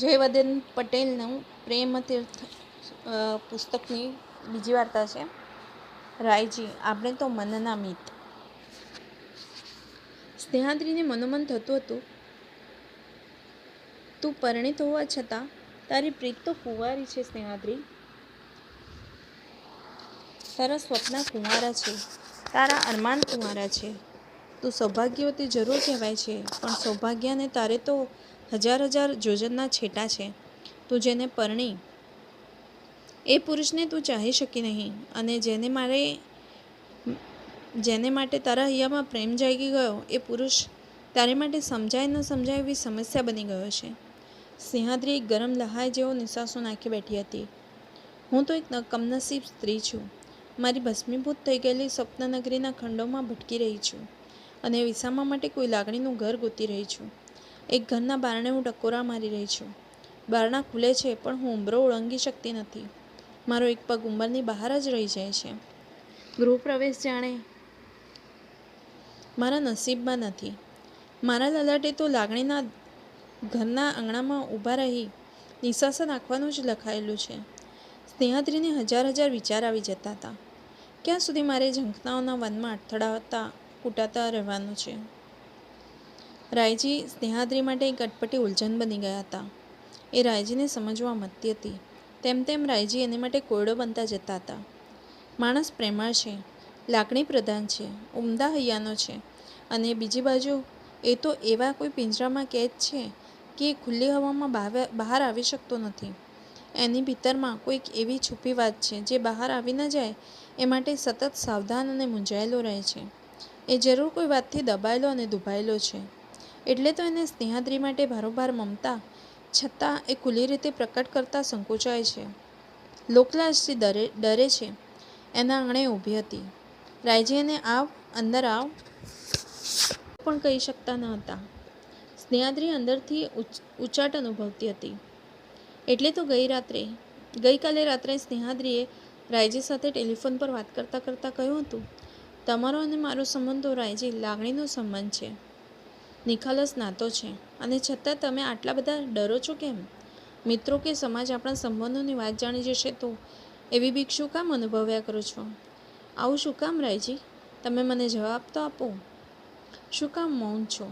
જયવર્ધન પટેલનું પ્રેમ તીર્થ પુસ્તકની બીજી વાર્તા છે. રાયજી, આપણે તો મનના મિત. સ્નેહાદ્રીને મનોમન થતું હતું, તું પરિણીત હોવા છતાં તારી પ્રીત તો કુંવારી છે. સ્નેહાદ્રી, તારા સ્વપ્ન કુંવારા છે, તારા અરમાન કુંવારા છે. તું સૌભાગ્યવતી જરૂર કહેવાય છે, પણ સૌભાગ્યને તારે તો હજાર હજાર જોજનના છેટા છે. તું જેને પરણી એ પુરુષને તું ચાહી શકી નહીં, અને જેને માટે તારા હૈયામાં પ્રેમ જાગી ગયો એ પુરુષ તારે માટે સમજાય ન સમજાય એવી સમસ્યા બની ગયો છે. સ્નેહાદ્રી એક ગરમ લહાઈ જેવો નિસાસો નાખી બેઠી હતી. હું તો એક કમનસીબ સ્ત્રી છું. મારી ભસ્મીભૂત થઈ ગયેલી સ્વપ્નનગરીના ખંડોમાં ભટકી રહી છું, અને વિસામા માટે કોઈ લાગણીનું ઘર ગોતી રહી છું. એક ઘરના બારણે હું ટકોરા મારી રહી છું. બારણા ખુલે છે, પણ હું ઉંબરો ઓળંગી શકતી નથી. મારો એક પગ ઉંબરની બહાર જ રહી જાય છે. ગૃહપ્રવેશ જાણે મારા નસીબમાં નથી. મારા લલાટે તો લાગણીના ઘરના આંગણામાં ઊભા રહી નિસાસા નાખવાનું જ લખાયેલું છે. સ્નેહાદ્રીને હજાર હજાર વિચાર આવી જતા હતા. ક્યાં સુધી મારે ઝંખનાઓના વનમાં અથડાતા કૂટાતા રહેવાનું છે? રાયજી સ્નેહાદ્રી માટે એક અટપટી ઉલઝન બની ગયા હતા. એ રાયજીને સમજવા મથતી હતી. તેમ તેમ રાયજી એને માટે કોયડો બનતા જતા હતા. માણસ પ્રેમાળ છે, લાગણી પ્રધાન છે, ઉમદા હૈયાનો છે, અને બીજી બાજુ એ તો એવા કોઈ પિંજરામાં કેદ છે કે એ ખુલ્લી હવામાં બહાર આવી શકતો નથી. એની ભીતરમાં કોઈક એવી છુપી વાત છે જે બહાર આવી ન જાય એ માટે સતત સાવધાન અને મૂંઝાયેલો રહે છે. એ જરૂર કોઈ વાતથી દબાયેલો અને દુભાયેલો છે. એટલે તો એને સ્નેહાદ્રી માટે ભારોભાર મમતા છતાં એ ખુલ્લી રીતે પ્રકટ કરતા સંકોચાય છે. લોકલાજથી ડરે છે. એના આંગણે ઊભી હતી. રાયજી એને આવ, અંદર આવ પણ કહી શકતા ન હતા. સ્નેહાદ્રી અંદરથી ઉચાટ અનુભવતી હતી. એટલે તો ગઈકાલે રાત્રે સ્નેહાદ્રીએ રાયજી સાથે ટેલિફોન પર વાત કરતાં કરતાં કહ્યું હતું, તમારો અને મારો સંબંધ તો રાયજી લાગણીનો સંબંધ છે, નિખાલસ નાતો છે, અને છતાં તમે આટલા બધા ડરો છો કેમ? મિત્રો કે સમાજ આપણા સંબંધોની વાત જાણી જશે તો એવી બીક શું કામ અનુભવ્યા કરો છો? આવું શું કામ રાયજી? તમે મને જવાબ તો આપો. શું કામ મૌન છો?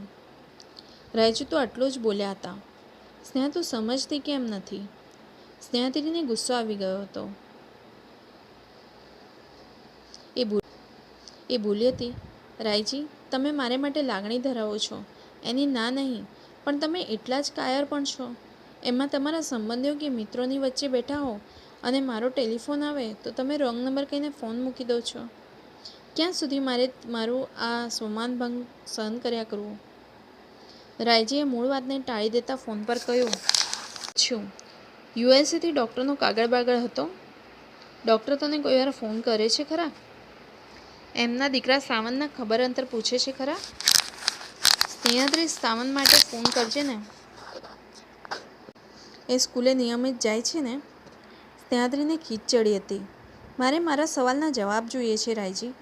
રાયજી તો આટલું જ બોલ્યા હતા. સ્નેહા તું સમજતી કેમ નથી? સ્નેહાદ્રીને ગુસ્સો આવી ગયો હતો. એ બોલી હતી, રાયજી, તમે મારે માટે લાગણી ધરાવો છો, એની ના નહીં, પણ તમે એટલા જ કાયર પણ છો. એમાં તમારા સંબંધીઓ કે મિત્રોની વચ્ચે બેઠા હો અને મારો ટેલિફોન આવે તો તમે રોંગ નંબર કહીને ફોન મૂકી દો છો. ક્યાં સુધી મારે મારું આ સ્વમાનભંગ સહન કર્યા કરવું? રાયજીએ મૂળ વાતને ટાળી દેતા ફોન પર કહ્યું, છું યુએસએથી ડૉક્ટરનો કાગળ બાગળ હતો? ડૉક્ટર તને કોઈ વાર ફોન કરે છે ખરા? એમના દીકરા સાવનના ખબર અંતર પૂછે છે ખરા? સ્નેહાદ્રી, સાવન માટે ફોન કરજે ને. એ સ્કૂલે નિયમિત જાય છે ને? સ્નેહાદ્રીને ખીચ ચડી હતી. મારે મારા સવાલના જવાબ જોઈએ છે રાયજી.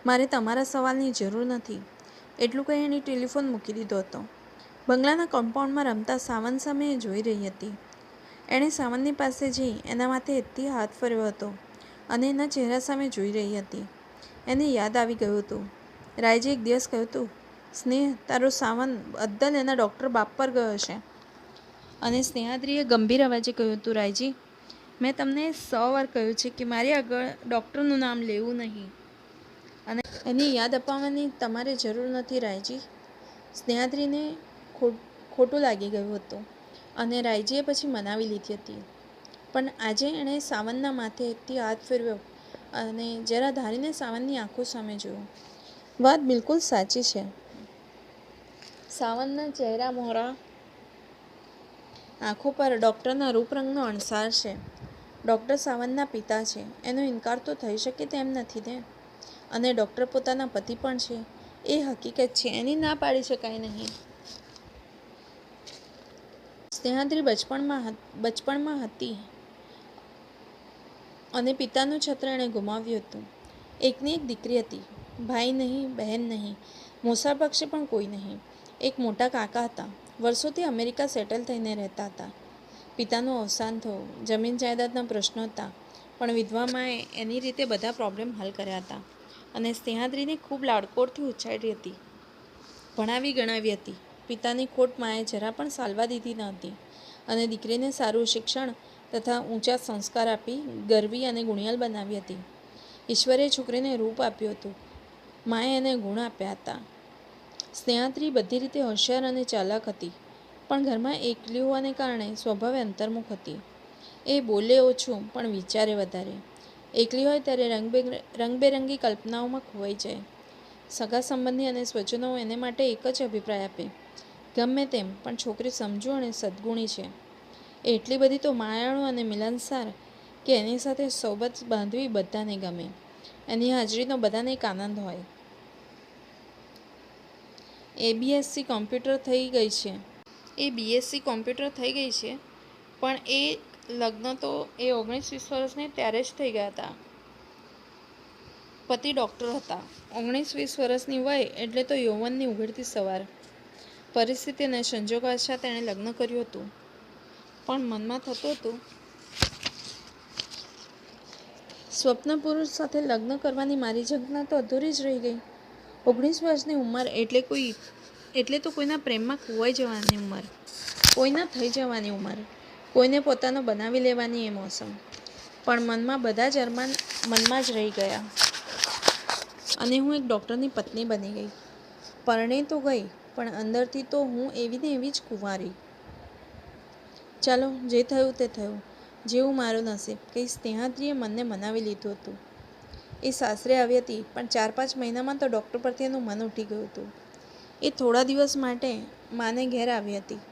મારે તમારા સવાલની જરૂર નથી. એટલું કહી એણે ટેલિફોન મૂકી દીધો હતો. બંગલાના કમ્પાઉન્ડમાં રમતા સાવન સામે એ જોઈ રહી હતી. એણે સાવનની પાસે જઈ એના માથે હેતથી હાથ ફેરવ્યો હતો અને એના ચહેરા સામે જોઈ રહી હતી. એને યાદ આવી ગયું હતું. રાયજી એક દિવસ કહ્યું હતું, સ્નેહ, તારો સાવન અદ્દલ એના ડૉક્ટર બાપ પર ગયો છે. અને સ્નેહાદ્રીએ ગંભીર અવાજે કહ્યું હતું, રાયજી, મેં તમને 100 વાર કહ્યું છે કે મારી આગળ ડૉક્ટરનું નામ લેવું નહીં. અને એની યાદ અપાવવાની તમારે જરૂર નથી રાયજી. સ્નેહાદ્રીને ખોટું લાગી ગયું હતું અને રાયજીએ પછી મનાવી લીધી હતી. પણ આજે એણે સાવનના માથે હેતથી હાથ ફેરવ્યો અને જરા ધારીને સાવનની આંખો સામે જોયું. વાત બિલકુલ સાચી છે. સાવનના ચહેરા મોહરા આંખો પર ડૉક્ટરના રૂપરંગનો અણસાર છે. ડૉક્ટર સાવનના પિતા છે, એનો ઇનકાર તો થઈ શકે તેમ નથી ને? અને ડૉક્ટર પોતાના પતિ પણ છે, એ હકીકત છે, એની ના પાડી શકાય નહીં. સ્નેહાદ્રી બચપણમાં હતી અને પિતાનું છત્ર એણે ગુમાવ્યું હતું. એકની એક દીકરી હતી. ભાઈ નહીં, બહેન નહીં, મોસાળ પક્ષે પણ કોઈ નહીં. એક મોટા કાકા હતા. વર્ષોથી અમેરિકા સેટલ થઈને રહેતા હતા. પિતાનું અવસાન થયું, જમીન જાયદાદના પ્રશ્નો હતા, પણ વિધવા માએ એની રીતે બધા પ્રોબ્લેમ હલ કર્યા હતા અને સ્નેહાદ્રીને ખૂબ લાડકોડથી ઉછાળી હતી, ભણાવી ગણાવી હતી. પિતાની ખોટ માએ જરા પણ સાલવા દીધી ન હતી અને દીકરીને સારું શિક્ષણ તથા ઊંચા સંસ્કાર આપી ગરવી અને ગુણિયાલ બનાવી હતી. ઈશ્વરે છોકરીને રૂપ આપ્યું હતું, માએ એને ગુણ આપ્યા હતા. સ્નેહાદ્રી બધી રીતે હોશિયાર અને ચાલાક હતી, પણ ઘરમાં એકલી હોવાને કારણે સ્વભાવે અંતર્મુખ હતી. એ બોલે ઓછું પણ વિચારે વધારે. એકલી હોય ત્યારે રંગબેરંગી કલ્પનાઓમાં ખોવાઈ જાય. સગા સંબંધી અને સ્વજનો એને માટે એક જ અભિપ્રાય આપે, ગમે તેમ પણ છોકરી સમજુ અને સદ્ગુણી છે. એ એટલી બધી તો માયાળુ અને મિલનસાર કે એની સાથે સોબત બાંધવી બધાને ગમે. એની હાજરીનો બધાને એક આનંદ હોય. બીએસસી કોમ્પ્યુટર થઈ ગઈ છે પણ એ લગ્ન તો એ 19-20 વર્ષની ત્યારે જ થઈ ગયા હતા. પતિ ડૉક્ટર હતા. 19-20 વર્ષની વય એટલે તો યૌવનની ઉઘડતી સવાર. પરિસ્થિતિ અને સંજોગવશાત એણે લગ્ન કર્યું હતું, પણ મનમાં થતું હતું સ્વપ્ન પુરુષ સાથે લગ્ન કરવાની મારી ઝંખના તો અધૂરી જ રહી ગઈ. 19 વર્ષની ઉંમર એટલે તો કોઈના પ્રેમમાં ખોવાઈ જવાની ઉંમર, કોઈના થઈ જવાની ઉંમર, કોઈને પોતાનો બનાવી લેવાની એ મોસમ. પણ મનમાં બધા જ અરમાન મનમાં જ રહી ગયા અને હું એક ડૉક્ટરની પત્ની બની ગઈ. પરણી તો ગઈ, પણ અંદરથી તો હું એવી ને એવી જ કુંવારી. ચાલો, જે થયું તે થયું, જેવું મારું નસીબ, કંઈ સ્નેહાદ્રીએ મનને મનાવી લીધું હતું. એ સાસરે આવી હતી, પણ 4-5 મહિનામાં તો ડૉક્ટર પરથી એનું મન ઉઠી ગયું હતું. એ થોડા દિવસ માટે માને ઘેર આવી હતી.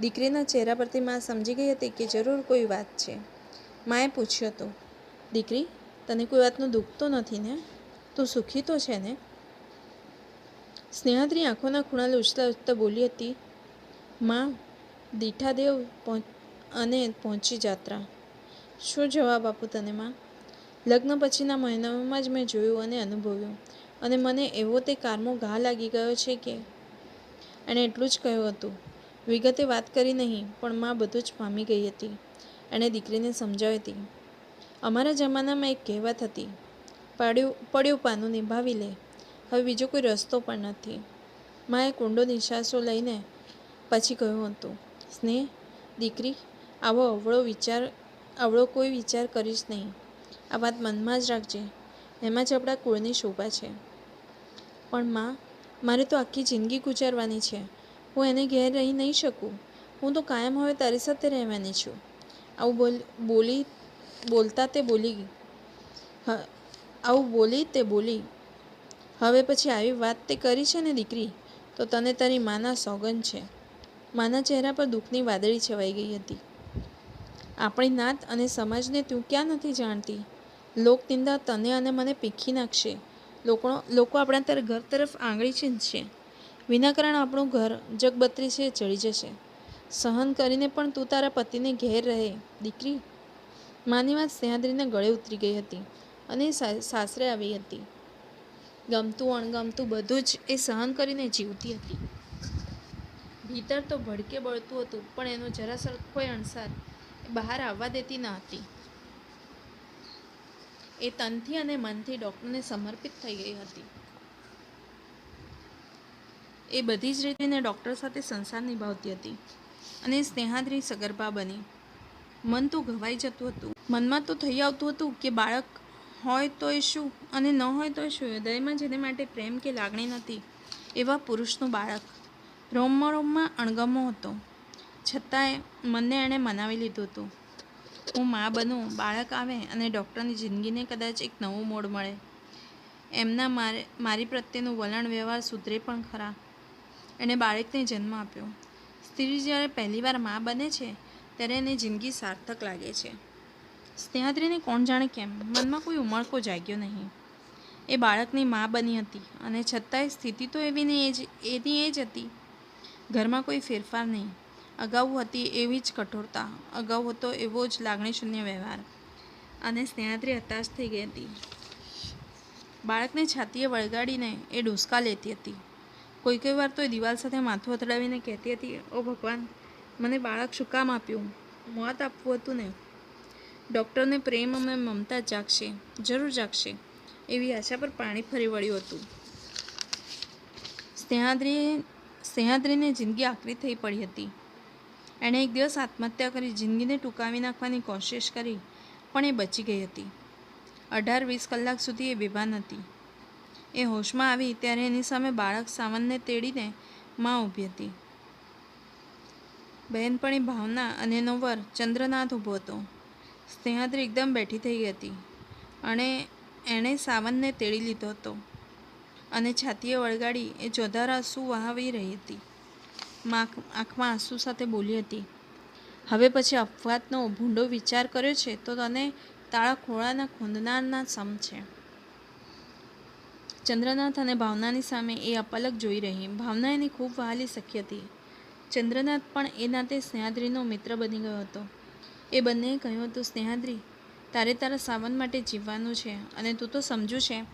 દીકરીના ચહેરા પરથી મા સમજી ગઈ હતી કે જરૂર કોઈ વાત છે. માએ પૂછ્યું હતું, દીકરી, તને કોઈ વાતનું દુઃખ તો નથી ને? તું સુખી તો છે ને? સ્નેહાદ્રી આંખોના ખૂણા લૂછતા લૂછતા બોલી હતી, મા, દીઠા દેવ અને પહોંચી જાત્રા. શું જવાબ આપું તને મા? લગ્ન પછીના મહિનાઓમાં જ મેં જોયું અને અનુભવ્યું, અને મને એવો તે કારમો ઘા લાગી ગયો છે કે. એણે એટલું જ કહ્યું હતું. વિગતે વાત કરી નહીં, પણ મા બધું જ પામી ગઈ હતી. એણે દીકરીને સમજાવી હતી. અમારા જમાનામાં એક કહેવત હતી, પડ્યું પાનું નિભાવી લે. હવે બીજો કોઈ રસ્તો પણ નથી. માએ કુંડો નિશાસો લઈને પછી કહ્યું હતું, સ્નેહ, દીકરી, આવડો કોઈ વિચાર કરીશ નહીં. આ વાત મનમાં જ રાખજે. એમાં જ આપણા કુળની શોભા છે. પણ મા, મારે તો આખી જિંદગી ગુજારવાની છે. હું એને ઘેર રહી નહીં શકું. હું તો કાયમ હવે તારી સાથે રહેવાની છું. આવું બોલી તે બોલી. હવે પછી આવી વાત તે કરી છે ને દીકરી, તો તને તારી માના સોગંદ છે. માના ચહેરા પર દુઃખની વાદળી છવાઈ ગઈ હતી. આપણી નાત અને સમાજને તું ક્યાં નથી જાણતી? લોકનિંદા તને અને મને પીંખી નાખશે. લોકો આપણા ઘર તરફ આંગળી ચીંધશે. વિનાકારણ આપણું ઘર જગબત્રીસે ચડી જશે. સહન કરીને પણ તું તારા પતિને ઘેર રહે, દીકરી. માની વાત સ્નેહાદ્રીને ગળે ઉતરી ગઈ હતી અને સાસરે આવી હતી. ગમતું અણગમતું બધું જ એ સહન કરીને જીવતી હતી. ભીતર તો ભડકે બળતું હતું, પણ એનો જરા સરખોય અણસાર એ બહાર આવવા દેતી ન હતી. એ તનથી અને મનથી ડૉક્ટરને સમર્પિત થઈ ગઈ હતી. એ બધી જ રીતે ડૉક્ટર સાથે સંસાર નિભાવતી હતી અને સ્નેહાદ્રી સગર્ભા બની. મન તો ઘવાઈ જતું હતું. મનમાં તો થઈ આવતું હતું કે બાળક હોય તોય શું અને ન હોય તોય શું, હૃદયમાં જેને માટે પ્રેમ કે લાગણી નથી એવા પુરુષનું બાળક. રોમમાં અણગમો હતો, છતાંય મનને એણે મનાવી લીધું હતું. હું મા બનું, બાળક આવે અને ડૉક્ટરની જિંદગીને કદાચ એક નવું મોડ મળે. એમના મારી પ્રત્યેનું વલણ વ્યવહાર સુધરે પણ ખરા. એણે બાળકને જન્મ આપ્યો. સ્ત્રી જ્યારે પહેલીવાર મા બને છે ત્યારે એની જિંદગી સાર્થક લાગે છે. સ્નેહાદ્રીને કોણ જાણે કેમ મનમાં કોઈ ઉમળકો જાગ્યો નહીં. એ બાળકની મા બની હતી અને છતાંય સ્થિતિ તો એની એ જ હતી. ઘરમાં કોઈ ફેરફાર નહીં. અગાઉ હતી એવી જ કઠોરતા, અગાઉ હતો એવો જ લાગણીશૂન્ય વ્યવહાર. અને સ્નેહાદ્રી હતાશ થઈ ગઈ હતી. બાળકને છાતીએ વળગાડીને એ ડૂસકા લેતી હતી. કોઈ વાર તો એ દિવાલ સાથે માથું અથડાવીને કહેતી હતી, ઓ ભગવાન, મને બાળક શું કામ આપ્યું? મોત આપવું હતું ને. ડૉક્ટરને પ્રેમ અને મમતા જાગશે, જરૂર જાગશે એવી આશા પર પાણી ફરી વળ્યું હતું. સ્નેહાદ્રીને જિંદગી આકરી થઈ પડી હતી. એણે એક દિવસ આત્મહત્યા કરી જિંદગીને ટૂંકાવી નાખવાની કોશિશ કરી, પણ એ બચી ગઈ હતી. 18-20 કલાક સુધી એ બેભાન હતી. એ હોશમાં આવી ત્યારે એની સામે બાળક સાવનને તેડીને માં ઊભી હતી. બહેનપણી ભાવના અને એનો વર ચંદ્રનાથ ઊભો હતો. સ્નેહાદ્રી એકદમ બેઠી થઈ ગઈ હતી અને એણે સાવનને તેડી લીધો હતો અને છાતીએ વળગાડી એ ચોધાર આંસુ વહાવી રહી હતી. આંખમાં આંસુ સાથે બોલી હતી, હવે પછી અપવાદનો ભૂંડો વિચાર કર્યો છે તો તને તાળા ખોળાના ખૂંદનારના સમ છે. ચંદ્રનાથ અને ભાવનાની સામે એ અપલક જોઈ રહી. ભાવના એની ખૂબ વહાલી સખી હતી. ચંદ્રનાથ પણ એ નાતે સ્નેહાદ્રીનો મિત્ર બની ગયો હતો. એ બંનેએ કહ્યું હતું, સ્નેહાદ્રી, તારે તારા સાવન માટે જીવવાનું છે અને તું તો સમજુ છે.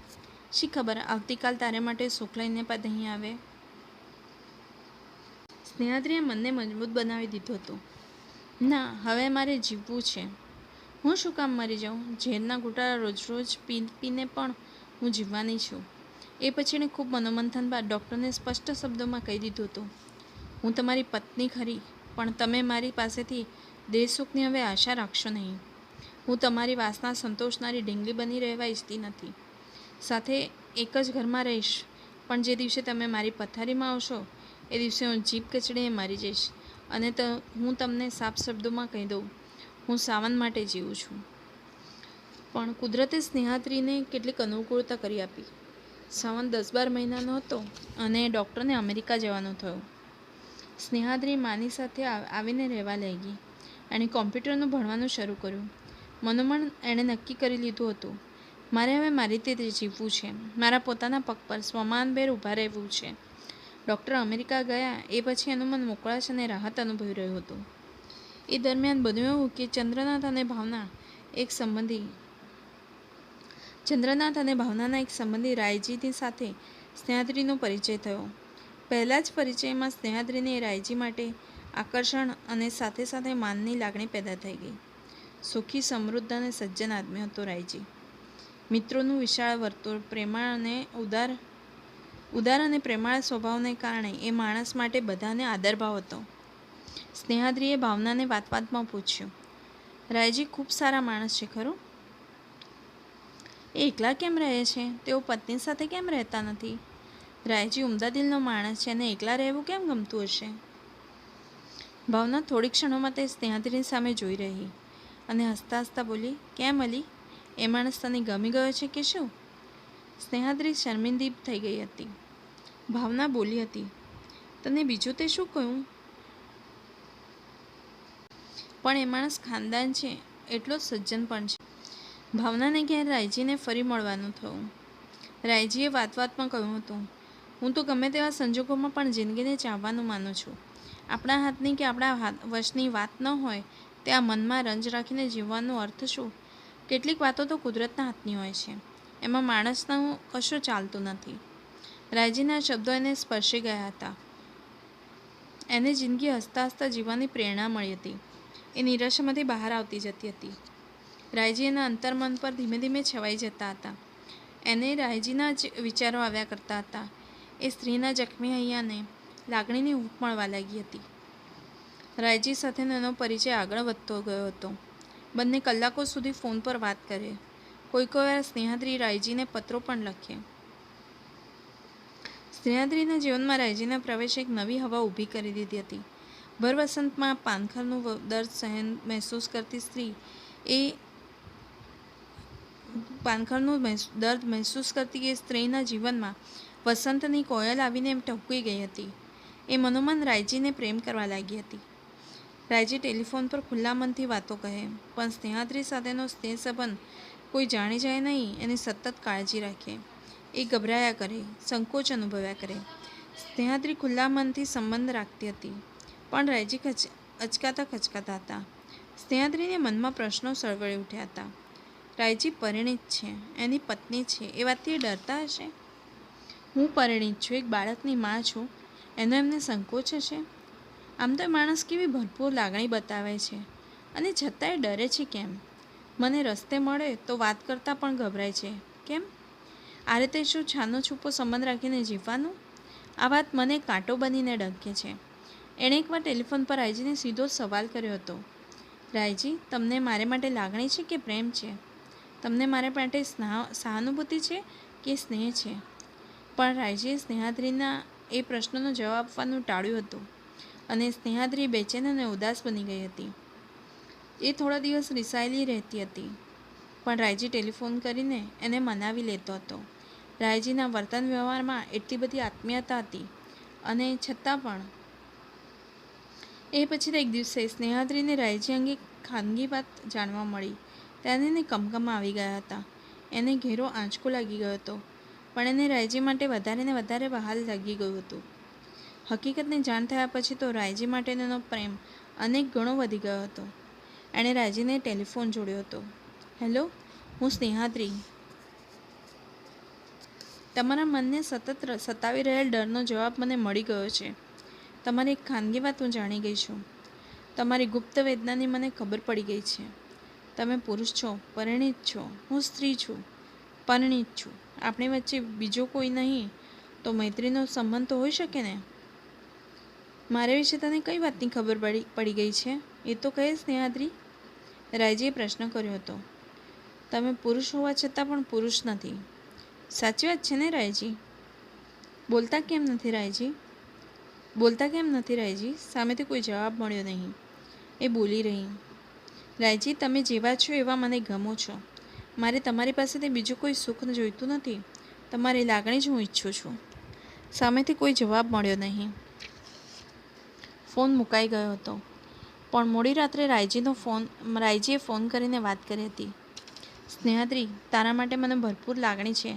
શી ખબર આવતીકાલ તારે માટે સુખ લઈને પણ અહીં આવે. સ્નેહાદ્રીએ મનને મજબૂત બનાવી દીધું હતું. ના, હવે મારે જીવવું છે. હું શું કામ મરી જાઉં? ઝેરના ઘૂંટાડા રોજ રોજ પીને પણ હું જીવવાની છું. એ પછી એણે ખૂબ મનોમંથન બાદ ડૉક્ટરને સ્પષ્ટ શબ્દોમાં કહી દીધું હતું, હું તમારી પત્ની ખરી, પણ તમે મારી પાસેથી દેહ સુખની હવે આશા રાખશો નહીં. હું તમારી વાસના સંતોષનારી ઢીંગલી બની રહેવા ઈચ્છતી નથી. સાથે એક જ ઘરમાં રહીશ, પણ જે દિવસે તમે મારી પથારીમાં આવશો એ દિવસે હું જીભ કચડીને મરી જઈશ. અને હું તમને સાફ શબ્દોમાં કહી દઉં, હું સાવન માટે જીવું છું. પણ કુદરતે સ્નેહાદ્રીને કેટલીક અનુકૂળતા કરી આપી. સાવન 10-12 મહિનાનો હતો અને ડૉક્ટરને અમેરિકા જવાનું થયું. સ્નેહાદ્રી માની સાથે આવીને રહેવા લાગી. એણે કોમ્પ્યુટરનું ભણવાનું શરૂ કર્યું. મનોમન એણે નક્કી કરી લીધું હતું, મારે હવે મારી રીતે જીવવું છે. મારા પોતાના પગ પર સ્વમાનભેર ઊભા રહેવું છે. ડૉક્ટર અમેરિકા ગયા એ પછી એનું મન મોકળાશ અને રાહત અનુભવી રહ્યું હતું. એ દરમિયાન બન્યું એવું કે ચંદ્રનાથ અને ભાવનાના એક સંબંધી રાયજીની સાથે સ્નેહાદ્રીનો પરિચય થયો. પહેલા જ પરિચયમાં સ્નેહાદ્રીને રાયજી માટે આકર્ષણ અને સાથે સાથે માનની લાગણી પેદા થઈ ગઈ. સુખી, સમૃદ્ધ અને સજ્જન આદમી હતો રાયજી. મિત્રોનું વિશાળ વર્તુળ, ઉદાર અને પ્રેમાળ સ્વભાવને કારણે એ માણસ માટે બધાને આદરભાવ હતો. સ્નેહાદ્રીએ ભાવનાને વાતમાં પૂછ્યું, રાયજી ખૂબ સારા માણસ છે ખરું? એ એકલા કેમ રહે છે? તેઓ પત્ની સાથે કેમ રહેતા નથી? રાયજી ઉમદા દિલનો માણસ છે અને એકલા રહેવું કેમ ગમતું હશે? ભાવના થોડી ક્ષણોમાં તે સ્નેહાદ્રીની સામે જોઈ રહી અને હસતા હસતા બોલી, કેમ અલી, એ માણસ તને ગમી ગયો છે કે શું? સ્નેહાદ્રી શર્મિંદી થઈ ગઈ હતી. ભાવના બોલી હતી, તને બીજું તે શું કહ્યું? પણ એ માણસ ખાનદાન છે, એટલો જ સજ્જન પણ છે. ભાવનાને ઘેર રાયજીને ફરી મળવાનું થયું. રાયજીએ વાતમાં કહ્યું હતું, હું તો ગમે તેવા સંજોગોમાં પણ જિંદગીને ચાહવાનું માનું છું. આપણા હાથની કે આપણા વશની વાત ન હોય તે આ મનમાં રંજ રાખીને જીવવાનો અર્થ શું? કેટલીક વાતો તો કુદરતના હાથની હોય છે, એમાં માણસનું કશું ચાલતું નથી. રાયજીના શબ્દો એને સ્પર્શી ગયા હતા. એને જિંદગી હસતા હસતા જીવવાની પ્રેરણા મળી હતી. એ નિરાશામાંથી બહાર આવતી જતી હતી. રાયજી એના અંતર્મન પર ધીમે ધીમે છવાઈ જતા હતા. એને રાયજીના જ વિચારો આવ્યા કરતા હતા. એ સ્ત્રીના જખમી હૈયાને લાગણીની હૂંફ મળવા લાગી હતી. રાયજી સાથેનો એનો પરિચય આગળ વધતો ગયો હતો. બંને કલાકો સુધી ફોન પર વાત કરે. કોઈ વાર સ્નેહાદ્રી રાયજીને પત્રો પણ લખે. સ્નેહાદ્રીના જીવનમાં રાયજીના પ્રવેશે એક નવી હવા ઊભી કરી દીધી હતી. ભર વસંતમાં પાનખરનું દર્દ મહેસૂસ કરતી સ્ત્રી એ સ્ત્રીના જીવનમાં વસંતની કોયલ આવીને ટહુકી ગઈ હતી. એ મનોમન રાયજીને પ્રેમ કરવા લાગી હતી. રાયજી ટેલિફોન પર ખુલ્લા મનથી વાતો કહે, પણ સ્નેહાદ્રી સાથેનો સ્નેહ સંબંધ કોઈ જાણી જાય નહીં એની સતત કાળજી રાખે. એ ગભરાયા કરે, સંકોચ અનુભવ્યા કરે. સ્નેહાદ્રી ખુલ્લા મનથી સંબંધ રાખતી હતી, પણ રાયજી ખચકાતા હતા. સ્નેહાદ્રીને મનમાં પ્રશ્નો સળવળી ઉઠ્યા હતા. રાયજી પરિણીત છે, એની પત્ની છે, એ વાતથી એ ડરતા હશે? હું પરિણીત છું, એક બાળકની મા છું, એનો એમને સંકોચ હશે? આમ તો માણસ કેવી ભરપૂર લાગણી બતાવે છે, અને છતાંય ડરે છે કેમ? મને રસ્તે મળે તો વાત કરતાં પણ ગભરાય છે કેમ? આ રીતે શું છાનો છૂપો સંબંધ રાખીને જીવવાનું? આ વાત મને કાંટો બનીને ડંકે છે. એણે એકવાર ટેલિફોન પર રાયજીને સીધો સવાલ કર્યો હતો. રાયજી, તમને મારે માટે લાગણી છે કે પ્રેમ છે? તમને મારે માટે સહાનુભૂતિ છે કે સ્નેહ છે? પણ રાયજીએ સ્નેહાદ્રીના એ પ્રશ્નનો જવાબ આપવાનું ટાળ્યું હતું અને સ્નેહાદ્રી બેચેન અને ઉદાસ બની ગઈ હતી. એ થોડા દિવસ રિસાયેલી રહેતી હતી, પણ રાયજી ટેલિફોન કરીને એને મનાવી લેતો હતો. રાયજીના વર્તન વ્યવહારમાં એટલી બધી આત્મીયતા હતી અને છતાં પણ એ પછી એક દિવસે સ્નેહાદ્રીને રાયજી અંગે ખાનગી વાત જાણવા મળી ત્યારે એને કમકમા આવી ગયા હતા. એને ઘેરો આંચકો લાગી ગયો હતો, પણ એને રાયજી માટે વધારે ને વધારે વહાલ લાગી ગયું હતું. હકીકતને જાણ થયા પછી તો રાયજી માટેનો એનો પ્રેમ અનેક ગણો વધી ગયો હતો. એણે રાયજીને ટેલિફોન જોડ્યો હતો. હેલો, હું સ્નેહાદ્રી. તમારા મનને સતત સતાવી રહેલ ડરનો જવાબ મને મળી ગયો છે. તમારી એક ખાનગી વાત હું જાણી ગઈ છું. તમારી ગુપ્ત વેદનાની મને ખબર પડી ગઈ છે. તમે પુરુષ છો, પરિણીત છો. હું સ્ત્રી છું, પરિણીત છું. આપણી વચ્ચે બીજો કોઈ નહીં તો મૈત્રીનો સંબંધ તો હોઈ શકે ને? મારે વિશે તને કઈ વાતની ખબર પડી ગઈ છે એ તો કહે સ્નેહાદ્રી. રાયજીએ પ્રશ્ન કર્યો હતો. તમે પુરુષ હોવા છતાં પણ પુરુષ નથી. સાચી વાત છે ને રાયજી? બોલતા કેમ નથી રાયજી? સામેથી કોઈ જવાબ મળ્યો નહીં. એ બોલી રહી. રાયજી, તમે જેવા છો એવા મને ગમો છો. મારે તમારી પાસેથી બીજું કોઈ સુખ જોઈતું નથી. તમારી લાગણી જ હું ઈચ્છું છું. સામેથી કોઈ જવાબ મળ્યો નહીં. ફોન મુકાઈ ગયો હતો. પણ મોડી રાત્રે રાયજીએ ફોન કરીને વાત કરી હતી. સ્નેહાદ્રી, તારા માટે મને ભરપૂર લાગણી છે,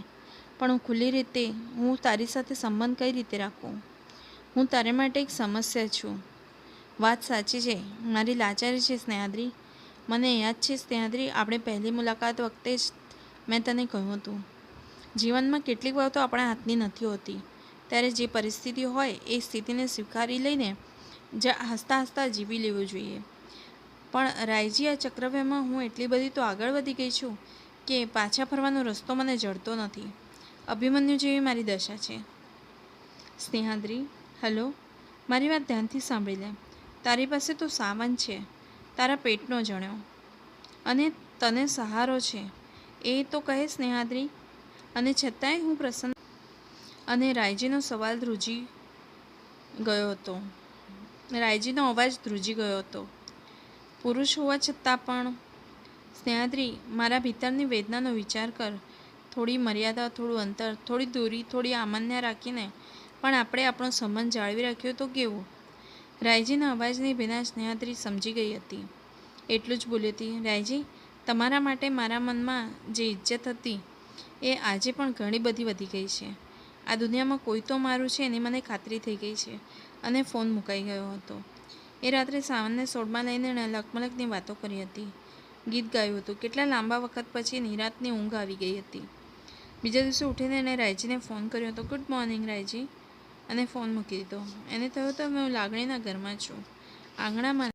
પણ હું ખુલ્લી રીતે હું તારી સાથે સંબંધ કઈ રીતે રાખું? હું તારે માટે એક સમસ્યા છું. વાત સાચી છે, મારી લાચારી છે સ્નેહાદ્રી. મને યાદ છે સ્નેહાદ્રી, આપણે પહેલી મુલાકાત વખતે જ મેં તને કહ્યું હતું, જીવનમાં કેટલીક વાતો આપણા હાથની નથી હોતી. ત્યારે જે પરિસ્થિતિ હોય એ સ્થિતિને સ્વીકારી લઈને હસતા હસતા જીવી લેવું જોઈએ. પણ રાયજી, આ ચક્રવ્યૂહમાં હું એટલી બધી તો આગળ વધી ગઈ છું કે પાછા ફરવાનો રસ્તો મને જડતો નથી. અભિમન્યુ જેવી મારી દશા છે. સ્નેહાદ્રી, હેલો, મારી વાત ધ્યાનથી સાંભળી લે. તારી પાસે તો સાવન છે, તારા પેટનો જણ્યો, અને તને સહારો છે એ તો કહે સ્નેહાદ્રી. અને છતાંય હું પ્રસન્ન. અને રાયજીનો અવાજ ધ્રુજી ગયો હતો. પુરુષ હોવા છતાં પણ સ્નેહાદ્રી, મારા ભીતરની વેદનાનો વિચાર કર. થોડી મર્યાદા, થોડું અંતર, થોડી દૂરી, થોડી આમન્ય રાખીને પણ આપણે આપણો સંબંધ જાળવી રાખ્યો તો કેવું? રાયજીના અવાજની ભીના સ્નેહાદ્રી સમજી ગઈ હતી. એટલું જ બોલી હતી. રાયજી, તમારા માટે મારા મનમાં જે ઇજ્જત હતી એ આજે પણ ઘણી બધી વધી ગઈ છે. આ દુનિયામાં કોઈ તો મારું છે એની મને ખાતરી થઈ ગઈ છે. અને ફોન મુકાઈ ગયો હતો. એ રાત્રે સાવનને સોડમાં લઈને એણે લકમલકની વાતો કરી હતી. ગીત ગાયું હતું. કેટલા લાંબા વખત પછી નિરાંતની ઊંઘ આવી ગઈ હતી. બીજા દિવસે ઉઠીને એણે રાયજીને ફોન કર્યો હતો. Good morning Raiji. અને ફોન મૂકી દીધો. એને થયું હતું, હવે હું લાગણીના ઘરમાં છું. આંગણામાં